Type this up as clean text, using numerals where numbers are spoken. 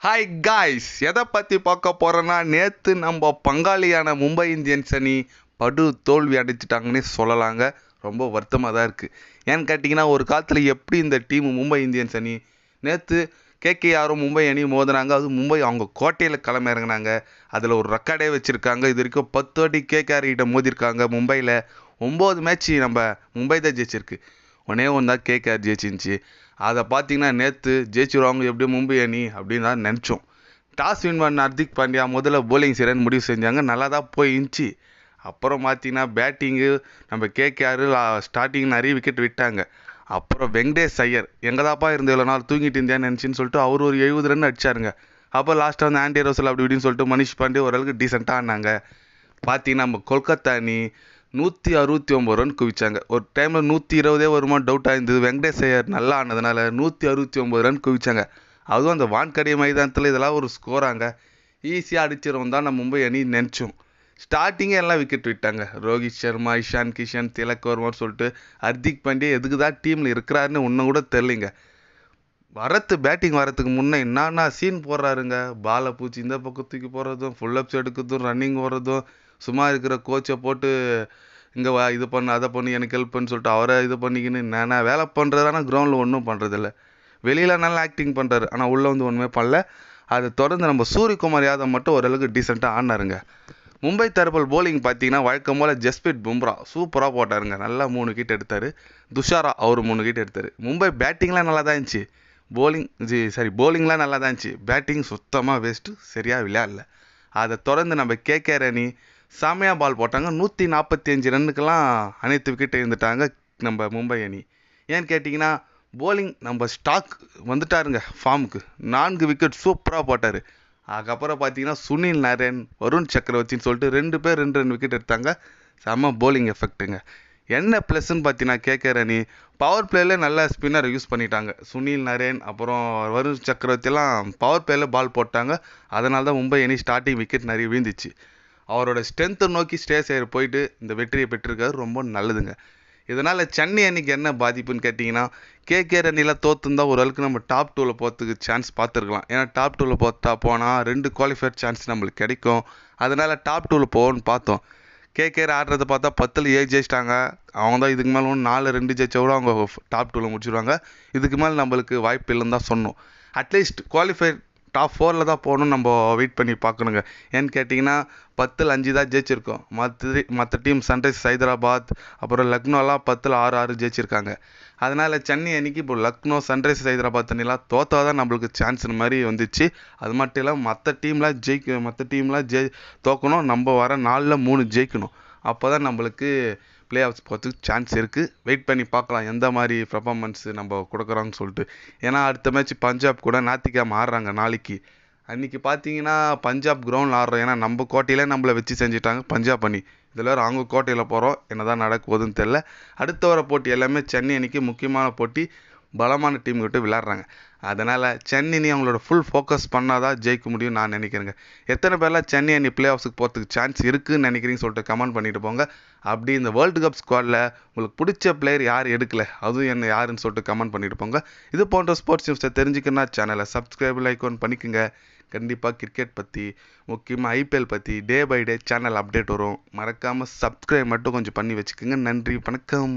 Hi guys, எதை பற்றி பார்க்க போகிறோன்னா, நேற்று நம்ம பங்காளியான மும்பை இந்தியன்ஸ் அணி படு தோல்வி அடைச்சிட்டாங்கன்னே சொல்லலாங்க. ரொம்ப வருத்தமாக தான் இருக்குது. ஏன்னு கேட்டிங்கன்னா, ஒரு காலத்தில் எப்படி இந்த டீம் மும்பை இந்தியன்ஸ் அணி நேற்று கேகேஆரும் மும்பை அணி மோதினாங்க. அதுவும் மும்பை அவங்க கோட்டையில் களமிறங்கினாங்க. அதில் ஒரு ரெக்கார்டே வச்சுருக்காங்க. இது வரைக்கும் 10 வாட்டி கேகேஆர் கிட்ட மோதிருக்காங்க. மும்பையில் 9 மேட்ச் நம்ம மும்பை தான் ஜெயிச்சிருக்கு. ஒன்றே ஒன்று தான் கேகேஆர் ஜெயிச்சிருந்துச்சு. அதை பார்த்தீங்கன்னா நேற்று ஜெயிச்சிருவாங்க எப்படி மும்பை அணி அப்படின்னு தான் நினச்சோம். டாஸ் வின் பண்ண ஹர்திக் பாண்டியா முதல்ல போலிங் செய்கிறேன்னு முடிவு செஞ்சாங்க. நல்லா தான் போயிடுச்சு. அப்புறம் பார்த்தீங்கன்னா பேட்டிங்கு நம்ம கேகேஆர் ஸ்டார்டிங் நிறைய விக்கெட் விட்டாங்க. அப்புறம் வெங்கடேஷ் ஐயர் எங்கதாப்பா இருந்து இவ்வளோ நாள் தூங்கிட்டு இருந்தேன்னு நினச்சின்னு சொல்லிட்டு அவர் ஒரு 70 ரன் அடிச்சாருங்க. அப்போ லாஸ்ட்டாக வந்து ஆண்டி ரோசல் அப்படி இப்படின்னு சொல்லிட்டு மனிஷ் பாண்டே ஓரளவுக்கு டீசெண்டாக ஆனாங்க. பார்த்தீங்கன்னா நம்ம கொல்கத்தா அணி 169 ரன் குவிச்சாங்க. ஒரு டைமில் 120 வருமா டவுட்டாக இருந்தது. வெங்கடேஷ் ஐயர் நல்லா ஆனதுனால 169 ரன் குவிச்சாங்க. அதுவும் அந்த வான்கடை மைதானத்தில் இதெல்லாம் ஒரு ஸ்கோராங்க. ஈஸியாக அடிச்சிடும் தான் நம்ம மும்பை அணி நினச்சோம். ஸ்டார்டிங்கே எல்லாம் விக்கெட் விட்டாங்க. ரோஹித் சர்மா, இஷான் கிஷன், திலக் வர்மான்னு சொல்லிட்டு ஹர்திக் பாண்டியா எதுக்கு தான் டீமில் இருக்கிறாருன்னு ஒன்றும் கூட தெரிலிங்க. பேட்டிங் வரத்துக்கு முன்னே என்னன்னா சீன் போடுறாருங்க. பாலை பூச்சி இந்த பக்கம் தூக்கி போடுறதும், ஃபுல் அப்ஸ் எடுக்கிறதும், ரன்னிங் ஓடுறதும், சும்மா இருக்கிற கோச்சை போட்டு இங்கே இது பண்ணு அதை பண்ணி எனக்கு ஹெல்ப் பண்ணு சொல்லிட்டு அவரை இது பண்ணிக்கின்னு நான் வேலை பண்ணுறது. ஆனால் கிரவுண்டில் ஒன்றும் பண்ணுறதில்ல. வெளியில் நல்லா ஆக்டிங் பண்ணுறாரு, ஆனால் உள்ளே வந்து ஒன்றுமே பண்ணல. அதை தொடர்ந்து நம்ம சூரியகுமார் யாதவ் மட்டும் ஓரளவுக்கு டீசெண்டாக ஆடினாருங்க. மும்பை தரப்பில் போலிங் பார்த்தீங்கன்னா வழக்கம் போல் ஜஸ்பிரீத் பும்ரா சூப்பராக போட்டாருங்க. நல்லா 3 விக்கெட் எடுத்தார். துஷாரா அவர் 3 விக்கெட் எடுத்தார். மும்பை பேட்டிங்லாம் நல்லா தான் இருந்துச்சு. போலிங்லாம் நல்லா தான் இருந்துச்சு. பேட்டிங் சுத்தமாக வேஸ்ட்டு, சரியாக விளையாடல. அதை தொடர்ந்து நம்ம கேகேஆர் அணி செமையாக பால் போட்டாங்க. 145 ரன்னுக்கெல்லாம் அனைத்து விக்கெட்டை இருந்துட்டாங்க நம்ம மும்பை அணி. ஏன்னு கேட்டிங்கன்னா போலிங் நம்ம ஸ்டாக் வந்துட்டாருங்க ஃபார்முக்கு. 4 விக்கெட் சூப்பராக போட்டார். அதுக்கப்புறம் பார்த்தீங்கன்னா சுனில் நரேன், வருண் சக்கரவர்த்தின்னு சொல்லிட்டு 2 பேர் 2 விக்கெட் எடுத்தாங்க. செம்ம போலிங் எஃபெக்ட்டுங்க. என்ன ப்ளஸ்ன்னு பார்த்தீங்கன்னா கேகேஆர் அணி பவர் பிளேல நல்ல ஸ்பின்னர் யூஸ் பண்ணிட்டாங்க. சுனில் நரேன் அப்புறம் வருண் சக்கரவர்த்தியெல்லாம் பவர் பிளேல பால் போட்டாங்க. அதனால தான் மும்பை அணி ஸ்டார்டிங் விக்கெட் நிறைய வீழ்ந்துச்சு. அவரோட ஸ்ட்ரென்த்தை நோக்கி ஸ்டேஸ் ஆகி போயிட்டு இந்த வெற்றியை பெற்றிருக்காரு. ரொம்ப நல்லதுங்க. இதனால் சென்னை அணிக்கு என்ன பாதிப்புன்னு கேட்டிங்கன்னா, கேகேஆர் அணியில் தோற்றுந்தா ஓரளவுக்கு நம்ம டாப் 2வில் போகிறதுக்கு சான்ஸ் பார்த்துருக்கலாம். ஏன்னா டாப் 2வில் போனால் 2 குவாலிஃபயர் சான்ஸ் நம்மளுக்கு கிடைக்கும். அதனால் டாப் 2வில் போகணும்னு பார்த்தோம். கேகேஆர் ஆடுறதை பார்த்தா 10ல் 7 ஜெயிச்சிட்டாங்க. அவங்க தான் இதுக்கு மேலே 4-2 ஜெயிச்சா கூட அவங்க டாப் 2வில் முடிச்சிடுவாங்க. இதுக்கு மேலே நம்மளுக்கு வாய்ப்பு இல்லைன்னு தான் சொன்னோம். அட்லீஸ்ட் குவாலிஃபை டாப் 4ல் தான் போகணும்னு நம்ம வெயிட் பண்ணி பார்க்கணுங்க. ஏன்னு கேட்டிங்கன்னா 10ல் 5 தான் ஜெயிச்சிருக்கோம். மற்ற டீம் சன்ரைஸ் ஹைதராபாத் அப்புறம் லக்னோலாம் 10ல் 6 ஜெயிச்சிருக்காங்க. அதனால் சென்னை அன்றைக்கி இப்போ லக்னோ, சன்ரைஸ் ஹைதராபாத் அணிலாம் தோற்றா தான் நம்மளுக்கு சான்ஸ் மாதிரி வந்துச்சு. அது மட்டும் இல்லை மற்ற டீம்லாம் தோக்கணும். நம்ம வர 4ல் 3 ஜெயிக்கணும். அப்போ தான் நம்மளுக்கு ப்ளே ஆஃப்ஸ் போகிறதுக்கு சான்ஸ் இருக்குது. வெயிட் பண்ணி பார்க்கலாம் எந்த மாதிரி பர்ஃபார்மன்ஸ் நம்ம கொடுக்குறோன்னு சொல்லிட்டு. ஏன்னா அடுத்த மேட்ச் பஞ்சாப் கூட ஞாயிற்றுக்கிழமை ஆடுறாங்க நாளைக்கு. அன்றைக்கி பார்த்தீங்கன்னா பஞ்சாப் கிரவுண்டில் ஆடுறோம். ஏன்னா நம்ம கோட்டையிலே நம்மளை வச்சு செஞ்சுட்டாங்க பஞ்சாப் அணி. இதில் அவங்க கோட்டையில் போகிறோம். என்ன தான் நடக்க போகுதுன்னு தெரில. அடுத்த வர போட்டி எல்லாமே சென்னை அணிக்கு முக்கியமான போட்டி. பலமான டீம் கிட்ட விளையாடுறாங்க. அதனால் சென்னை அணி அவங்களோட ஃபுல் ஃபோக்கஸ் பண்ணால் தான் ஜெயிக்க முடியும் நான் நினைக்கிறேங்க. எத்தனை பேர்லாம் சென்னை அணி ப்ளே ஆஃப்ஸுக்கு போகிறதுக்கு சான்ஸ் இருக்குதுன்னு நினைக்கிறீங்கன்னு சொல்லிட்டு கமெண்ட் பண்ணிட்டு போங்க. அப்படி இந்த வேர்ல்டு கப் ஸ்குவாடில் உங்களுக்கு பிடிச்ச பிளேயர் யார் எடுக்கல, அதுவும் என்ன யாருன்னு சொல்லிட்டு கமெண்ட் பண்ணிட்டு போங்க. இது போன்ற ஸ்போர்ட்ஸ் நியூஸை தெரிஞ்சுக்கணுன்னா சேனலை சப்ஸ்கிரைப் லைக் பண்ணிக்கோங்க. கண்டிப்பாக கிரிக்கெட் பற்றி, முக்கியமாக ஐபிஎல் பற்றி day by day channel update வரும். மறக்காமல் சப்ஸ்கிரைப் மட்டும் கொஞ்சம் பண்ணி வச்சுக்கோங்க. நன்றி, வணக்கம்.